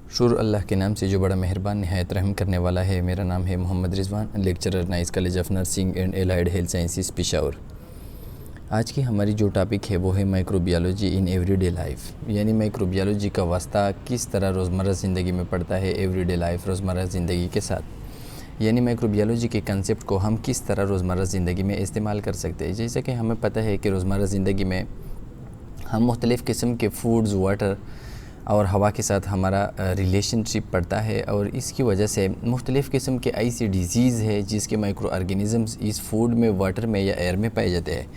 शुरू अल्लाह के नाम से जो बड़ा मेहरबान नहायत रहम करने वाला है। मेरा नाम है Mohammad Rizwan, lecturer Nice College of Nursing and Allied Health Sciences Peshawar. आज की हमारी जो टॉपिक है वो है माइक्रोबायोलॉजी इन एवरीडे लाइफ, यानी माइक्रोबायोलॉजी का वास्ता किस तरह रोज़मर्रा ज़िंदगी में पड़ता है एवरीडे लाइफ, रोज़मर्रा ज़िंदगी के साथ। यानी माइक्रोबायोलॉजी के कंसेप्ट को हम किस तरह रोज़मर्रा ज़िंदगी में इस्तेमाल कर सकते हैं। जैसे कि हमें पता है कि रोज़मर्रा ज़िंदगी में हम मुख्तलिफ़ किस्म के फूड्स, वाटर और हवा के साथ हमारा रिलेशनशिप पड़ता है, और इसकी वजह से मुख्तलिफ़ किस्म के ऐसी डिज़ीज़ है जिसके माइक्रो ऑर्गेनिज़म्स इस फूड में, वाटर में या एयर में पाए जाते हैं।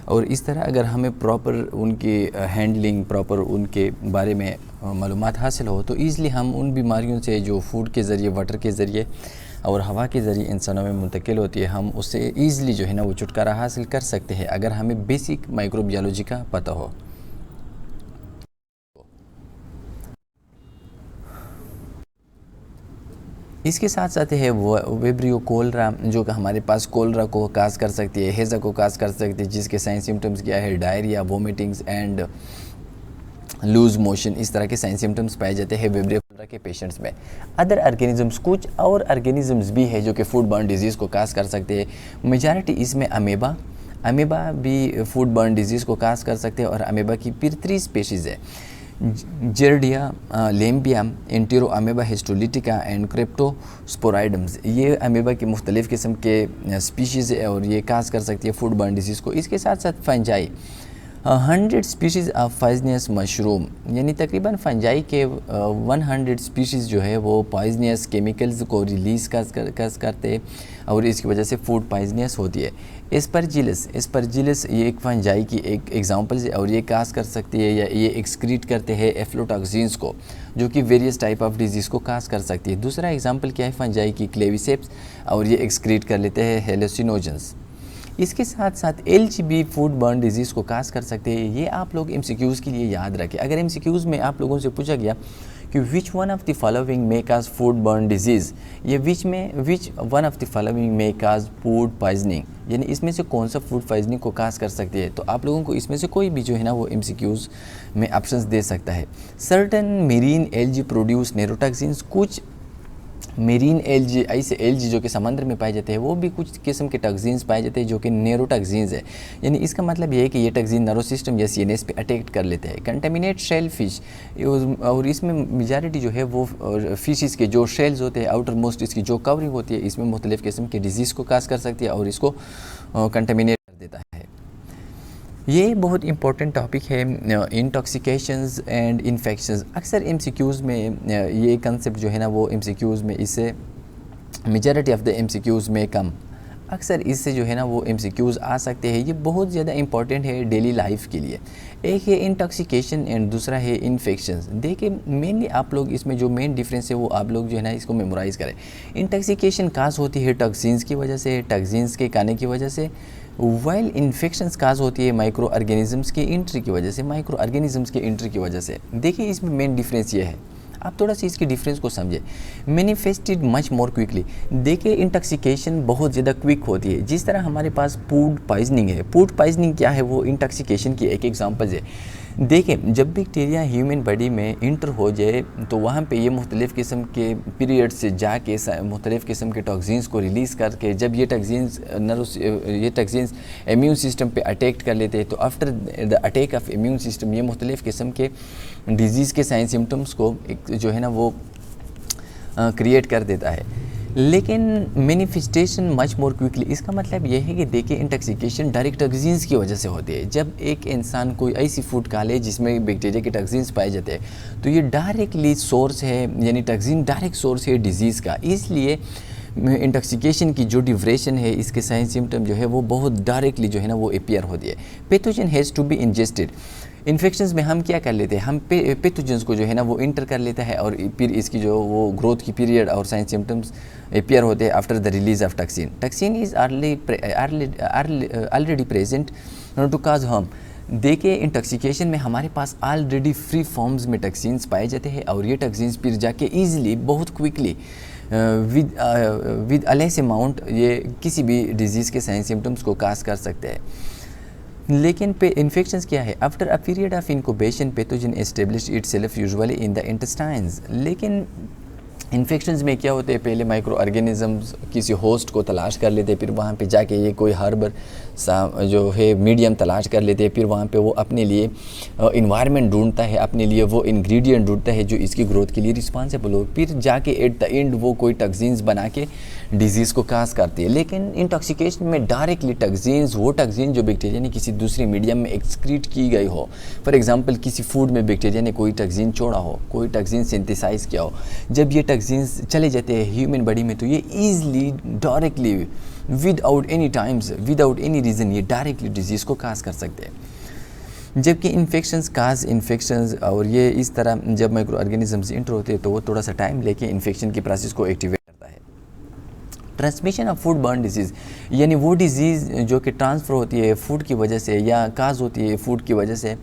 और इस तरह अगर हमें प्रॉपर उनकी हैंडलिंग, प्रॉपर उनके बारे में मालूमात हासिल हो तो ईज़िली हम उन बीमारियों से जो फूड के ज़रिए, वाटर के ज़रिए और हवा के ज़रिए इंसानों में मुंतकिल होती है, हम उससे ईज़िली जो है ना वो छुटकारा हासिल कर सकते हैं अगर हमें बेसिक माइक्रोबायोलॉजी का पता हो। इसके साथ साथ है वो वेब्रियो कोलरा, जो कि हमारे पास कोलरा को काज कर सकती है, हेज़ा को काज कर सकती है, जिसके साइन सिम्टम्स क्या है, diarrhoea, vomitings and loose motion. इस तरह के साइन सिम्टम्स पाए जाते हैं वेब्रियो कोलरा के पेशेंट्स में। अदर ऑर्गेनिजम्स, कुछ और ऑर्गेनिजम्स भी है जो कि फूड बर्न डिजीज़ को काज कर सकते हैं। मेजॉरिटी इसमें अमेबा भी फूड बर्न डिजीज़ को काज कर सकते हैं, और अमेबा की फिर 3 स्पेशीज़ है, जेरडिया, लेम्बिया, एंटीरो अमेबा हिस्टोलिटिका एंड क्रिप्टोस्पोराइडम्स। ये अमेबा की मुख्तलिफ़ किस्म के स्पीशीज़ है और ये काज कर सकती है फूड बर्न डिजीज़ को। इसके साथ साथ fungi, 100 species of poisonous mushroom, यानी तकरीबन फंजाई के 100 स्पीशीज़ जो है वो पॉइजनियस केमिकल्स को रिलीज़ करते हैं और इसकी वजह से फूड पॉइजनियस होती है। एस्परजिलस ये एक फंजाई की एक एग्जांपल है, और ये काज कर सकती है या ये एक्सक्रीट करते हैं एफ्लोटॉक्सिन्स को, जो कि वेरियस टाइप ऑफ डिजीज़ को काज कर सकती है। दूसरा एग्जांपल क्या है फंजाई की, क्लेविसेप्स, और ये एक्सक्रीट कर लेते हैं हेलुसिनोजेंस। इसके साथ साथ एल्च भी फूड बर्न डिजीज़ को काज कर सकते हैं। ये आप लोग एमसीक्यूज़ के लिए याद रखें। अगर एमसीक्यूज़ में आप लोगों से पूछा गया कि which one of the following may cause food borne disease, ये which one of the following may cause food poisoning, यानी इसमें से कौन सा फूड पॉइजनिंग को काज कर सकती है, तो आप लोगों को इसमें से कोई भी जो है ना वो एमसीक्यूज़ में ऑप्शंस दे सकता है। सर्टन मेरीन एल्गी प्रोड्यूस नेरोटॉक्सिन्स, कुछ मेरीन एल्गी, ऐसे एल्गी जो कि समंदर में पाए जाते हैं, वो भी कुछ किस्म के टॉक्सिन्स पाए जाते हैं जो कि नेरोटॉक्सिन्स है। यानी इसका मतलब ये है कि ये टॉक्सिन नर्वस सिस्टम या सीएनएस पे अटैक कर लेते हैं। कंटेमिनेट शेल फिश, और इसमें मेजॉरिटी जो है वो फिशेस के जो शेल्स होते हैं, आउटर मोस्ट इसकी जो कवरिंग होती है, इसमें मुख्तलिफ़ किस्म के डिजीज़ को काज कर सकती है और इसको कंटेमिनेट कर देता है। ये बहुत इंपॉर्टेंट टॉपिक है, इंटॉक्सिकेशंस एंड इन्फेक्शंस। अक्सर एमसीक्यूज़ में ये कंसेप्ट जो है ना वो एमसीक्यूज़ में इससे मेजॉरिटी ऑफ द एमसीक्यूज़ में कम, अक्सर इससे जो है ना वो एमसीक्यूज़ आ सकते हैं। ये बहुत ज़्यादा इंपॉर्टेंट है डेली लाइफ के लिए। एक है इंटॉक्सिकेशन एंड दूसरा है इन्फेक्शंस। देखिए मेनली आप लोग इसमें जो मेन डिफरेंस है वो आप लोग जो है ना इसको मेमोराइज़ करें। इंटॉक्सिकेशन काज होती है टॉक्सिन्स की वजह से, टॉक्सिन्स के खाने की वजह से, वाइल इन्फेक्शंस काज होती है माइक्रो ऑर्गेनिजम्स की एंट्री की वजह से, माइक्रो ऑर्गेनिजम्स की एंट्री की वजह से। देखिए इसमें मेन डिफरेंस ये है, आप थोड़ा सा इसकी डिफरेंस को समझे। मैनिफेस्टेड मच मोर क्विकली, देखिए इंटॉक्सिकेशन बहुत ज़्यादा क्विक होती है। जिस तरह हमारे पास फूड पॉइजनिंग है, फूड पॉइजनिंग क्या है, वो इंटॉक्सिकेशन की एक एग्जांपल है। देखिए जब बैक्टीरिया ह्यूमन बॉडी में इंटर हो जाए तो वहाँ पे ये मुख्तलिफ़ किस्म के पीरियड से जाके मुख्तलिफ़ किस्म के टॉक्सिन्स को रिलीज़ करके, जब ये टॉक्सिन्स इम्यून सिस्टम पे अटैक कर लेते हैं, तो after the attack of immune system ये मुख्तलिफ़ किस्म के डिजीज़ के साइन सिम्टम्स को जो है ना वो क्रिएट कर देता है। लेकिन मैनिफेस्टेशन मच मोर क्विकली, इसका मतलब यह है कि देखिए इंटॉक्सिकेशन डायरेक्ट टॉक्सिन्स की वजह से होती है। जब एक इंसान कोई ऐसी फूड खा ले जिसमें बैक्टीरिया के टॉक्सिन्स पाए जाते हैं, तो ये डायरेक्टली सोर्स है, यानी टॉक्सिन डायरेक्ट सोर्स है डिजीज़ का। इसलिए इंटॉक्सिकेशन की जो ड्यूरेशन है, इसके साइन सिम्टम जो है वो बहुत डायरेक्टली जो है ना वो अपीयर होती है। Pathogen has to be ingested. Infections में हम क्या कर लेते हैं, हम पैथोजेंस को जो है ना वो इंटर कर लेता है, और फिर इसकी जो वो ग्रोथ की पीरियड और साइन सिम्टम्स अपीयर होते हैं after the release of toxin. Toxin is already present to cause harm. देखिए इंटॉक्सिकेशन में हमारे पास ऑलरेडी फ्री फॉर्म्स में टॉक्सिन्स पाए जाते हैं, और ये टॉक्सिन्स फिर जाके ईजिली बहुत क्विकली विद लेस अमाउंट ये किसी भी डिजीज़ के साइन सिम्टम्स को काज कर सकते हैं। लेकिन पे इन्फेक्शंस क्या है, after a period of incubation pathogen establish itself usually in the intestines. लेकिन इन्फेक्शंस में क्या होते हैं, पहले माइक्रो ऑर्गेनिजम्स किसी होस्ट को तलाश कर लेते हैं, फिर वहाँ पे जाके ये कोई हर्बर सा जो है मीडियम तलाश कर लेते हैं, फिर वहाँ पे वो अपने लिए इन्वायरमेंट ढूंढता है, अपने लिए वो इंग्रेडिएंट ढूंढता है जो इसकी ग्रोथ के लिए रिस्पॉन्सिबल हो, फिर जाके एट द एंड वो कोई टॉक्सिन्स बना के डिजीज़ को काज करती है। लेकिन इंटॉक्सिकेशन में डायरेक्टली टॉक्सिन्स, वो टॉक्सिन जो बैक्टीरिया ने किसी दूसरे मीडियम में एक्सक्रीट की गई हो, फॉर एग्जांपल किसी फूड में बैक्टीरिया ने कोई टॉक्सिन छोड़ा हो, कोई टॉक्सिन सिंथेसाइज किया हो, जब ये टॉक्सिन्स चले जाते हैं ह्यूमन बॉडी में तो ये easily directly without any times, without any reason ये डायरेक्टली डिजीज़ को काज कर सकते हैं। जबकि इन्फेक्शंस और ये इस तरह जब माइक्रो ऑर्गेनिजम्स इंटर होते हैं तो वो थोड़ा सा टाइम लेके इन्फेक्शन की प्रोसेस को एक्टिवेट करता है। Transmission of food borne disease, यानी वो डिजीज़ जो कि ट्रांसफ़र होती है फूड की वजह से या काज होती है फूड की वजह से,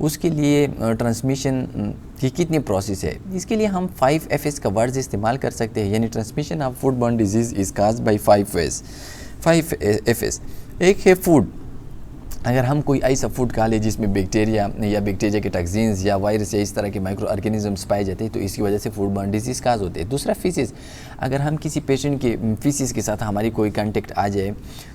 उसके लिए ट्रांसमिशन की कितनी प्रोसेस है, इसके लिए हम 5 FS का वर्ड्स इस्तेमाल कर सकते हैं। यानी transmission of food borne disease is cause by 5 FS। एक है फूड, अगर हम कोई ऐसा फूड खा ले जिसमें बैक्टीरिया के टॉक्सिन्स या वायरस या इस तरह के माइक्रो ऑर्गेनिजम्स पाए जाते हैं तो इसकी वजह से फूड बर्न डिजीज़ काज होते हैं। दूसरा फीसिस, अगर हम किसी पेशेंट के फीसिस के साथ हमारी कोई कांटेक्ट आ जाए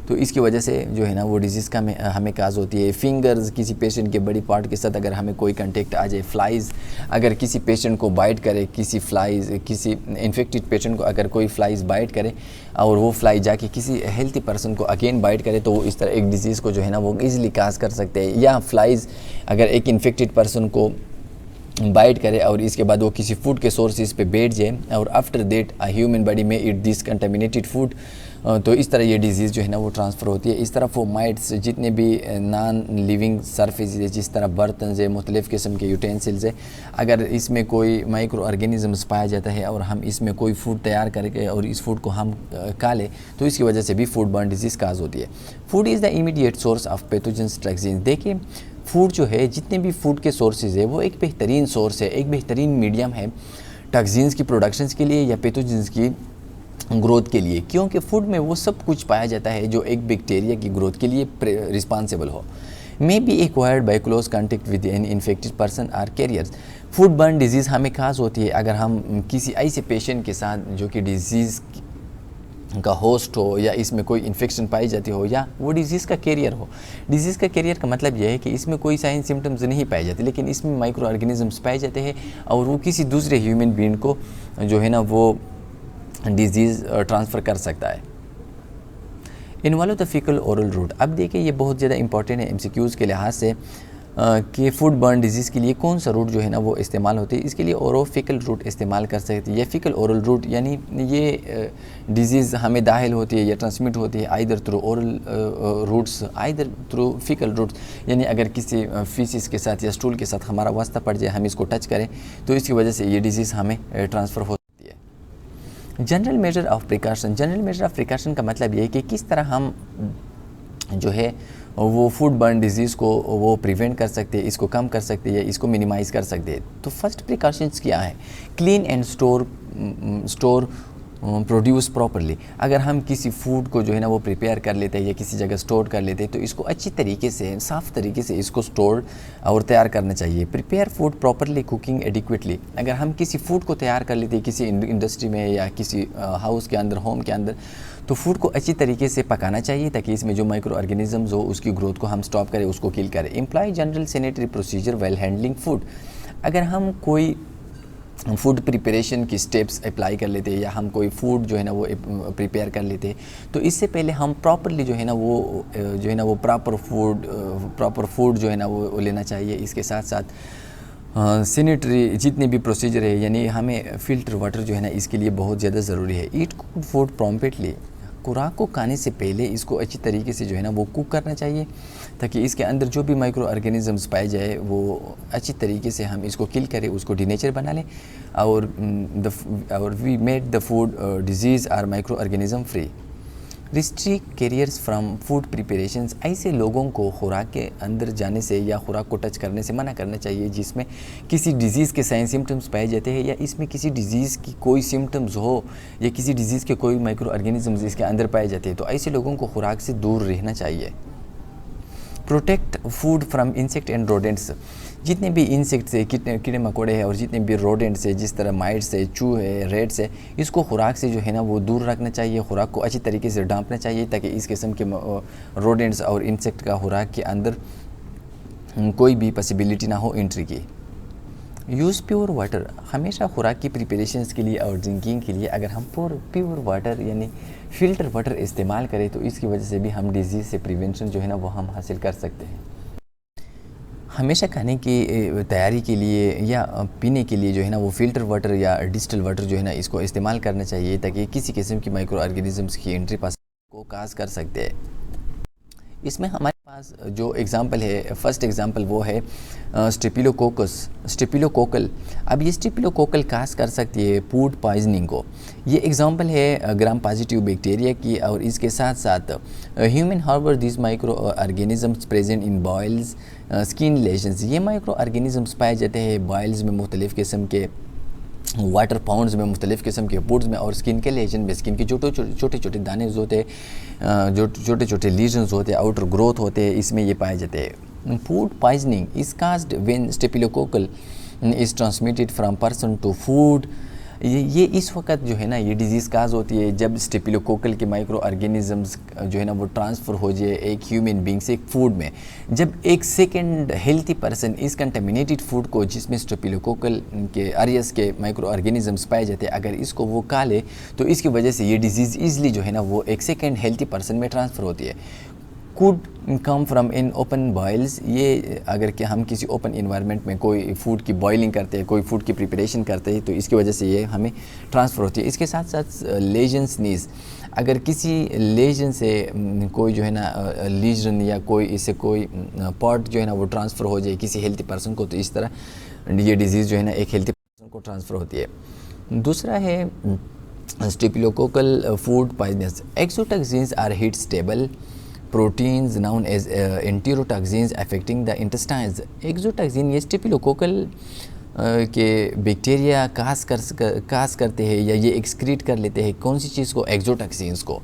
तो इसकी वजह से जो है ना वो डिजीज़ का हमें काज होती है। फिंगर्स, किसी पेशेंट के बड़ी पार्ट के साथ अगर हमें कोई कांटेक्ट आ जाए। फ्लाइज़, अगर किसी पेशेंट को बाइट करे, किसी इन्फेक्टेड पेशेंट को अगर कोई फ्लाइज़ बाइट करे और वो फ्लाई जाके किसी हेल्थी पर्सन को अगेन बाइट करे तो वो इस तरह एक डिजीज़ को जो है ना वो ईजिली काज कर सकते हैं। या फ्लाइज़ अगर एक इन्फेक्टेड पर्सन को बाइट करे और इसके बाद वो किसी फूड के सोर्सेज पे बैठ जाए और after that a human body में इट दिस कंटामिनेटेड फूड, तो इस तरह ये डिज़ीज़ जो है ना वो ट्रांसफ़र होती है। इस तरह फोमाइट्स, जितने भी नॉन लिविंग सरफेस है, जिस तरह बर्तन है, मुख्तलिफ़ किस्म के यूटेंसिल्स है, अगर इसमें कोई माइक्रो ऑर्गेनिजम्स पाया जाता है और हम इसमें कोई फूड तैयार करके और इस फूड को हम खा लें तो इसकी वजह से भी फूड बर्न डिजीज़ काज होती है। Food is the immediate source of pathogens toxins. देखिए फूड जो है, जितने भी फूड के सोर्सेज है वो एक बेहतरीन सोर्स है, एक बेहतरीन मीडियम है टॉक्सिन्स की प्रोडक्शंस के लिए या पैथोजेंस की ग्रोथ के लिए, क्योंकि फूड में वो सब कुछ पाया जाता है जो एक बैक्टीरिया की ग्रोथ के लिए रिस्पॉन्सिबल हो। May be acquired by close contact with an infected person or carriers. Food borne disease हमें खास होती है अगर हम किसी ऐसे पेशेंट के साथ जो कि डिजीज़ का होस्ट हो या इसमें कोई इन्फेक्शन पाई जाती हो या वो डिजीज़ का कैरियर हो। डिजीज़ का कैरियर का मतलब यह है कि इसमें कोई साइन सिम्टम्स नहीं पाए जाते लेकिन इसमें माइक्रो ऑर्गेनिजम्स पाए जाते हैं और वो किसी दूसरे ह्यूमन बीइंग को जो है ना वो डिजीज़ ट्रांसफ़र कर सकता है। Involve the faecal oral route. अब देखिए ये बहुत ज़्यादा इंपॉर्टेंट है MCQs के लिहाज से कि फूड बर्न डिजीज़ के लिए कौन सा रूट जो है ना वो इस्तेमाल होती है। इसके लिए ओरोफिकल रूट इस्तेमाल कर सकते हैं या फीकल ओरल रूट, यानी ये डिजीज़ हमें दाखिल होती है या ट्रांसमिट होती है either through oral routes either through faecal routes, यानी अगर किसी फीसिस के साथ या स्टूल के साथ हमारा वास्ता पड़ जाए, हम इसको टच करें तो इसकी वजह से ये डिजीज़ हमें ट्रांसफ़र हो। General measure of precaution. General measure of precaution का मतलब ये है कि किस तरह हम जो है वो फूड बर्न डिजीज़ को वो प्रिवेंट कर सकते हैं, इसको कम कर सकते हैं या इसको मिनिमाइज़ कर सकते हैं। तो फर्स्ट प्रिकॉशंस क्या है? Clean and store produce properly. अगर हम किसी फूड को जो है ना वो प्रिपेयर कर लेते हैं या किसी जगह स्टोर कर लेते हैं तो इसको अच्छी तरीके से, साफ़ तरीके से इसको स्टोर और तैयार करना चाहिए। Prepare food properly, cooking adequately. अगर हम किसी फूड को तैयार कर लेते हैं किसी इंडस्ट्री में या किसी हाउस के अंदर, होम के अंदर, तो फूड को अच्छी तरीके से पकाना चाहिए ताकि इसमें जो माइक्रो ऑर्गेनिजम्स हो उसकी ग्रोथ को हम स्टॉप करें, उसको किल करें। Employ general sanitary procedure well handling food. अगर हम कोई फूड प्रिपरेशन की स्टेप्स अप्लाई कर लेते हैं या हम कोई फूड जो है ना वो प्रिपेयर कर लेते हैं तो इससे पहले हम प्रॉपरली जो है ना वो प्रॉपर फूड जो है ना वो लेना चाहिए। इसके साथ साथ सैनिटरी जितने भी प्रोसीजर है, यानी हमें फ़िल्टर वाटर जो है ना इसके लिए बहुत ज़्यादा ज़रूरी है। ईट कुक्ड फूड प्रॉम्प्टली। खुराक को खाने से पहले इसको अच्छी तरीके से जो है ना वो कुक करना चाहिए ताकि इसके अंदर जो भी माइक्रो ऑर्गेनिजम्स पाए जाए वो अच्छी तरीके से हम इसको किल करें, उसको डिनेचर बना लें और we made the food disease are micro organism free. Restrict carriers from food preparations. ऐसे लोगों को खुराक के अंदर जाने से या खुराक को टच करने से मना करना चाहिए जिसमें किसी डिज़ीज़ के साइन सिम्टम्स पाए जाते हैं या इसमें किसी डिज़ीज़ की कोई सिम्टम्स हो या किसी डिज़ीज़ के कोई माइक्रो ऑर्गेनिजम्स इसके अंदर पाए जाते हैं, तो ऐसे लोगों को खुराक से दूर रहना चाहिए। Protect food from insect and rodents, जितने भी इंसेक्ट से कितने कीड़े मकोड़े हैं और जितने भी रोडेंट्स है, जिस तरह माइट्स है, चूहे, रेट्स है, इसको खुराक से जो है ना वो दूर रखना चाहिए। खुराक को अच्छी तरीके से ढांपना चाहिए ताकि इस किस्म के रोडेंट्स और इंसेक्ट का खुराक के अंदर कोई भी पॉसिबिलिटी ना हो एंट्री की। यूज़ प्योर वाटर, हमेशा खुराक की प्रिपरेशंस के लिए और ड्रिंकिंग के लिए अगर हम प्योर वाटर यानी फ़िल्टर वाटर इस्तेमाल करें तो इसकी वजह से भी हम डिज़ीज़ से प्रिवेंशन जो है ना वो हम हासिल कर सकते हैं। हमेशा खाने की तैयारी के लिए या पीने के लिए जो है ना वो फ़िल्टर वाटर या डिस्टिल वाटर जो है ना इसको इस्तेमाल करना चाहिए ताकि किसी किस्म की माइक्रो ऑर्गेनिज़म्स की एंट्री पास को काज कर सकते हैं। इसमें हमारे पास जो एग्ज़ाम्पल है, फर्स्ट एग्ज़ाम्पल वो है स्टेपिलोकोकल। अब ये स्टेपिलोकोकल काज कर सकती है फूड पॉइजनिंग को। ये एग्ज़ाम्पल है ग्राम पॉजिटिव बैक्टीरिया की, और इसके साथ साथ human harbour this micro organisms present in boils skin lesions. ये माइक्रो ऑर्गेनिजम्स पाए जाते हैं बॉयल्स में, मुख्तलिफ़ किस्म के वाटर पाउंड्स में, मुख्तलिफ़ किस्म के फूड्स में, और स्किन के लेजन में स्किन के छोटे छोटे दाने होते हैं, जो छोटे छोटे लीजन्स होते हैं, आउटर ग्रोथ होते हैं, इसमें ये पाए जाते हैं। Food poisoning is caused when staphylococcal is transmitted from person to food. ये इस वक्त जो है ना ये डिज़ीज़ काज होती है जब स्टेपिलोकोकल के माइक्रो ऑर्गेनिजम्स जो है ना वो ट्रांसफ़र हो जाए एक ह्यूमन बींग से एक फूड में। जब एक सेकंड हेल्थी पर्सन इस कंटेमिनेटेड फूड को जिसमें स्टेपिलोकोकल के आरियस के माइक्रो ऑर्गेनिजम्स पाए जाते हैं, अगर इसको वो खा ले तो इसकी वजह से ये डिज़ीज़ ईज़िली जो है ना वो एक सेकेंड हेल्थी पर्सन में ट्रांसफ़र होती है। Could come from in open boils, ये अगर कि हम किसी ओपन इन्वायरमेंट में कोई फूड की बॉइलिंग करते हैं, कोई फूड की प्रिपरेशन करते हैं, तो इसकी वजह से ये हमें ट्रांसफ़र होती है। इसके साथ साथ लेजन स्नीज, अगर किसी लेजन से कोई जो है ना लीजन या कोई इससे कोई पॉट जो है ना वो ट्रांसफ़र हो जाए किसी हेल्थी पर्सन को, तो इस तरह ये डिज़ीज़ जो है ना एक हेल्थी पर्सन को ट्रांसफ़र होती है। दूसरा है staphylococcal food poisonous. Exotoxins are heat stable proteins known as enterotoxins affecting the intestines। Exotoxin ये स्टेपिलोकोकल के बैक्टीरिया कास करते हैं या ये एक्सक्रीट कर लेते हैं कौन सी चीज़ को, एक्सोटॉक्सिन्स को।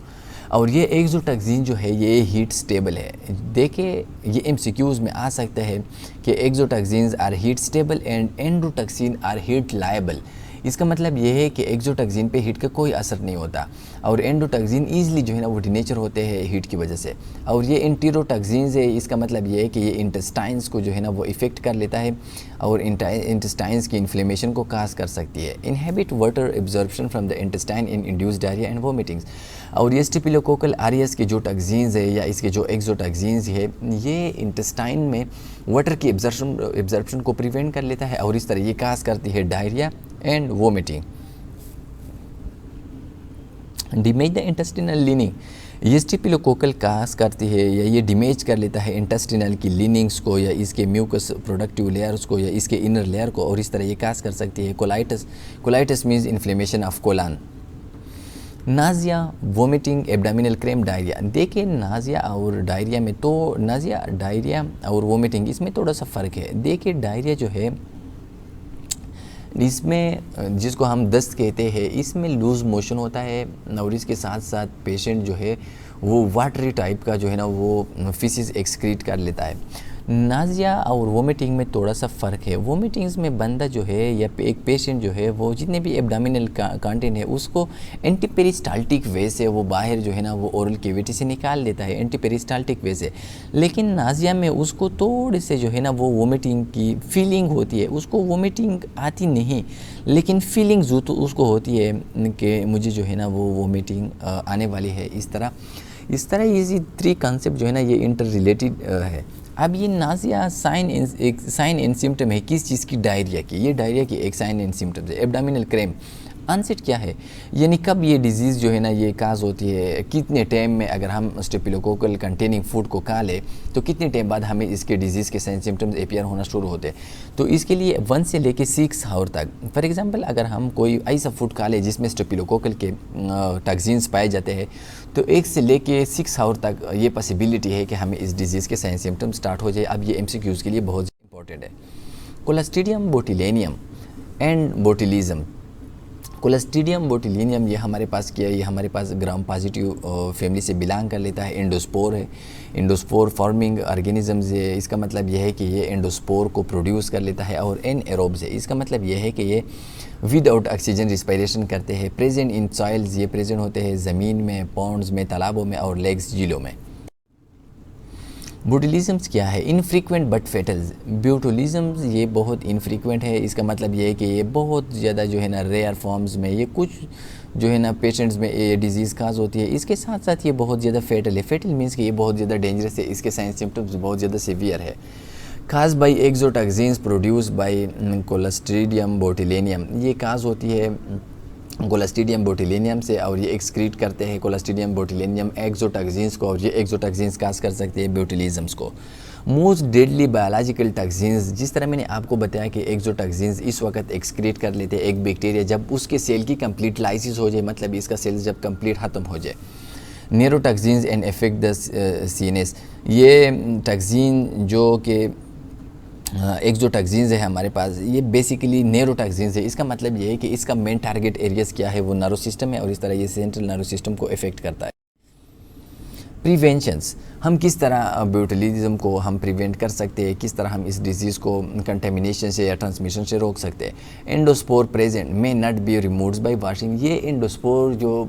और ये एक्सोटॉक्सिन जो है ये हीट स्टेबल है। देखिए ये एमसीक्यूज़ में आ सकता है कि exotoxins are heat stable and endotoxin are heat labile. इसका मतलब ये है कि एक्सोटॉक्सिन पे हीट का कोई असर नहीं होता, और एंडोटॉक्सिन ईज़िली जो है ना वो डिनेचर होते हैं हीट की वजह से। और ये एंटेरोटॉक्सिन्स है, इसका मतलब ये है कि ये इंटेस्टाइन्स को जो है ना वो इफ़ेक्ट कर लेता है और इंटेस्टाइन्स की इन्फ्लेमेशन को काज कर सकती है। Inhibit water absorption from the intestine in induce diarrhoea and vomitings. और ये स्टेपिलोकोकल आरियस के जो टॉक्सिन्स है या इसके जो एक्सोटॉक्सिन्स है ये इंटेस्टाइन में वाटर की एब्जॉर्प्शन को प्रिवेंट कर लेता है, और इस तरह ये काज करती है diarrhoea and vomiting. Damage the intestinal leaning, ये स्टेपिलोकोकल काज करती है या ये डिमेज कर लेता है इंटेस्टिनल की लिनिंग्स को या इसके म्यूकस प्रोडक्टिव लेयर्स को या इसके इनर लेयर को, और इस तरह ये काज कर सकती है colitis means inflammation of Kolhan. Nazia, vomiting, abdominal cramp, diarrhoea. देखिए नाजिया और डायरिया में तो नाजिया, डायरिया और वोमिटिंग इसमें थोड़ा सा फ़र्क है। देखिए डायरिया जो है इसमें जिसको हम दस्त कहते हैं इसमें लूज़ मोशन होता है, और इसके साथ साथ पेशेंट जो है वो वाटरी टाइप का जो है ना वो फीसिस एक्सक्रीट कर लेता है। नाजिया और वोमिटिंग में थोड़ा सा फ़र्क है। वोमिटिंग्स में बंदा जो है या एक पेशेंट जो है वो जितने भी एब्डामिनल कंटेंट है उसको एंटीपेरिस्टाल्टिक वे से वो बाहर जो है ना वो ओरल कैविटी से निकाल देता है एंटीपेरिस्टाल्टिक वे से। लेकिन नाजिया में उसको थोड़े से जो है ना वो वोमिटिंग की फीलिंग होती है, उसको वोमिटिंग आती नहीं लेकिन फीलिंग जो तो उसको होती है कि मुझे जो है ना वो वोमिटिंग आने वाली है। इस तरह ये थ्री कॉन्सेप्ट जो है ना ये इंटर रिलेटेड है। अब ये नाजिया एक साइन एंड सिम्टम है किस चीज़ की, डायरिया की। ये डायरिया की एक साइन एंड सिम्टम है। एब्डामिनल क्रैम्प अनसेट क्या है, यानी कब ये डिज़ीज़ जो है ना ये काज होती है, कितने टाइम में अगर हम स्टेपिलोकोकल कंटेनिंग फूड को खा ले तो कितने टाइम बाद हमें इसके डिज़ीज़ के साइन सिम्टम्स अपीयर होना शुरू होते हैं। तो इसके लिए 1 से लेके 6 आवर तक, फॉर एग्जांपल अगर हम कोई ऐसा फूड खा ले जिसमें स्टेपिलोकोकल के टॉक्सिन्स पाए जाते हैं तो 1 से लेके 6 आवर तक ये पॉसिबिलिटी है कि हमें इस डिज़ीज़ के साइन सिम्टम्स स्टार्ट हो जाए। अब ये MCQs के लिए बहुत इंपॉर्टेंट है। कोलास्ट्रीडियम बोटिलेनियम एंड बोटिलिज्म, क्लोस्ट्रीडियम बोटुलिनियम ये हमारे पास क्या है, ये हमारे पास ग्राम पॉजिटिव फैमिली से बिलोंग कर लेता है। एंडोस्पोर है, एंडोस्पोर फॉर्मिंग ऑर्गेनिजम्स है। इसका मतलब यह है कि ये एंडोस्पोर को प्रोड्यूस कर लेता है। और एनएरोब्स है, इसका मतलब यह है कि ये विदाउट ऑक्सीजन रिस्पायरेशन करते हैं। प्रेजेंट इन सॉइल्स, ये प्रेजेंट होते हैं ज़मीन में, पॉन्ड्स में, तालाबों में और लेक्स, झीलों में। बोटुलिज्म्स क्या है? Infrequent but फेटल्स। बोटुलिज्म्स ये बहुत इनफ्रीक्वेंट है। इसका मतलब ये है कि ये बहुत ज़्यादा जो है ना रेयर फॉर्म्स में, ये कुछ जो है ना पेशेंट्स में ये डिजीज़ काज होती है। इसके साथ साथ ये बहुत ज़्यादा फेटल है। फेटल मीन्स कि ये बहुत ज़्यादा डेंजरस है, इसके साइन सिम्टम्स बहुत ज़्यादा सीवियर है। Cause by exotoxins produce by clostridium botulinum, ये काज होती है क्लोस्ट्रीडियम बोटुलिनियम से और ये एक्सक्रीट करते हैं क्लोस्ट्रीडियम बोटुलिनियम एक्सोटॉक्सिन्स को, और ये एक्सोटॉक्सिन्स काज कर सकते हैं बोटुलिज्म्स को। मोस्ट डेडली बायोलॉजिकल टॉक्सिन्स, जिस तरह मैंने आपको बताया कि एक्सोटॉक्सिन्स इस वक्त एक्सक्रीट कर लेते हैं एक बैक्टीरिया जब उसके सेल की कंप्लीट लाइसिस हो जाए, मतलब इसका सेल जब कंप्लीट ख़त्म हो जाए। न्यूरोटॉक्सिन्स एंड इफेक्ट द सीनेस, ये टॉक्सिन जो कि एक्सोटॉक्सिन्स है हमारे पास, ये बेसिकली न्यूरोटॉक्सिन्स है। इसका मतलब ये है कि इसका मेन टारगेट एरियाज़ क्या है, वो नर्व सिस्टम है और इस तरह ये सेंट्रल नर्व सिस्टम को इफेक्ट करता है। प्रिवेंशंस, हम किस तरह बोटुलिज्म को हम प्रिवेंट कर सकते हैं, किस तरह हम इस डिजीज़ को कंटेमिनेशन से या ट्रांसमिशन से रोक सकते हैं। Endospore present may not be removed by washing, ये एंडोस्पोर जो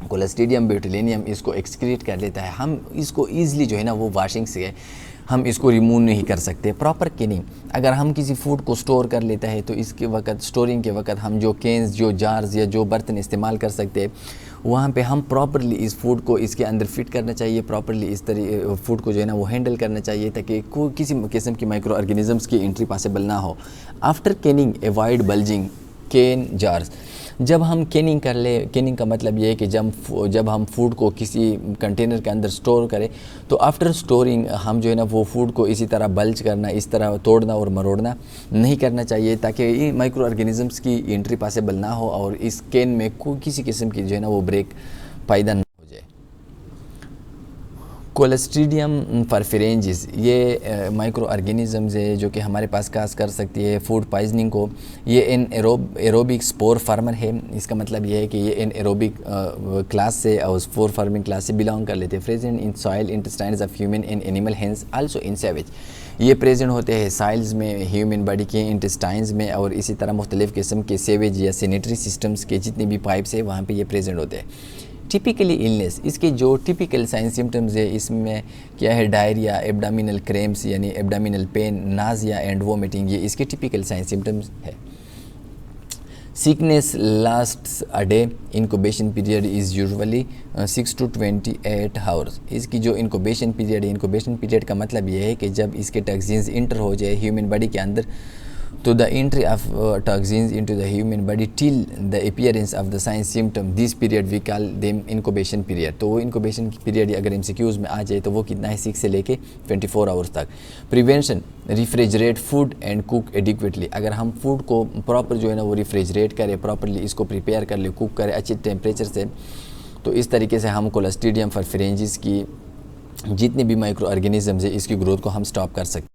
क्लोस्ट्रीडियम बोटुलिनियम इसको एक्सक्रीट कर लेता है, हम इसको ईजिली जो है ना वो वॉशिंग से हम इसको रिमूव नहीं कर सकते। प्रॉपर केनिंग, अगर हम किसी फूड को स्टोर कर लेता है तो इसके वक्त स्टोरिंग के वक्त हम जो केन्स, जो जार्स या जो बर्तन इस्तेमाल कर सकते हैं, वहाँ पे हम प्रॉपरली इस फूड को इसके अंदर फिट करना चाहिए। प्रॉपरली इस तरह फूड को जो है ना वो हैंडल करना चाहिए ताकि कोई किसी किस्म की माइक्रो ऑर्गेनिजम्स की एंट्री पॉसिबल ना हो। आफ्टर केनिंग अवॉइड बल्जिंग केन जार्स, जब हम केनिंग कर ले, केनिंग का मतलब ये है कि जब हम फूड को किसी कंटेनर के अंदर स्टोर करें तो आफ्टर स्टोरिंग हम जो है ना वो फूड को इसी तरह बल्ज करना, इस तरह तोड़ना और मरोड़ना नहीं करना चाहिए ताकि ये माइक्रो ऑर्गेनिजम्स की एंट्री पॉसिबल ना हो और इस केन में कोई किसी किस्म की जो है ना वो ब्रेक पैदा ना हो जाए। क्लोस्ट्रीडियम परफेरेंजिस, ये माइक्रो ऑर्गेनिजम्स है जो कि हमारे पास काज कर सकती है फूड पॉइजनिंग को। ये एरोबिक स्पोर फार्मर है, इसका मतलब ये है कि ये एरोबिक क्लास से और स्पोर फार्मिंग क्लास से बिलोंग कर लेते हैं। Present in soil intestines of human and animal hens also in sewage, ये प्रेजेंट होते हैं साइल्स में, ह्यूमन बॉडी के इंटेस्टाइन्स में और इसी तरह मुख्तलिफ़ किस्म के सेवेज या सैनिटरी सिस्टम्स के जितने भी पाइप्स है वहाँ पे ये प्रेजेंट होते हैं। टिपिकली इलनेस, इसके जो टिपिकल साइन सिम्टम्स है इसमें क्या है, डायरिया, एब्डामिनल क्रैम्प्स यानी abdominal pain, nausea and vomiting, ये इसके टिपिकल साइन सिम्टम्स है। Sickness lasts a day, incubation period is usually 6 to 28 hours. इसकी जो इनक्यूबेशन पीरियड है, इनक्यूबेशन पीरियड का मतलब ये है कि जब इसके टॉक्सिन्स इंटर हो जाए ह्यूमन बॉडी के अंदर, तो the entry of toxins into the human body till the appearance of the sign symptom, this period we call them incubation period. तो वो इनक्यूबेशन पीरियड अगर एमसीक्यूज़ में आ जाए तो वो कितना है, 6 से लेके 24 आवर्स तक। Prevention, refrigerate food and cook adequately, अगर हम फूड को प्रॉपर जो है ना वो रिफ्रिजरेट करें, प्रॉपरली इसको प्रिपेयर कर ले, कुक करें अच्छे टेम्परेचर से, तो इस तरीके से हम क्लोस्ट्रीडियम परफेरेंजिस की जितने भी माइक्रो ऑर्गेनिजम्स है इसकी ग्रोथ को हम स्टॉप कर सकते हैं।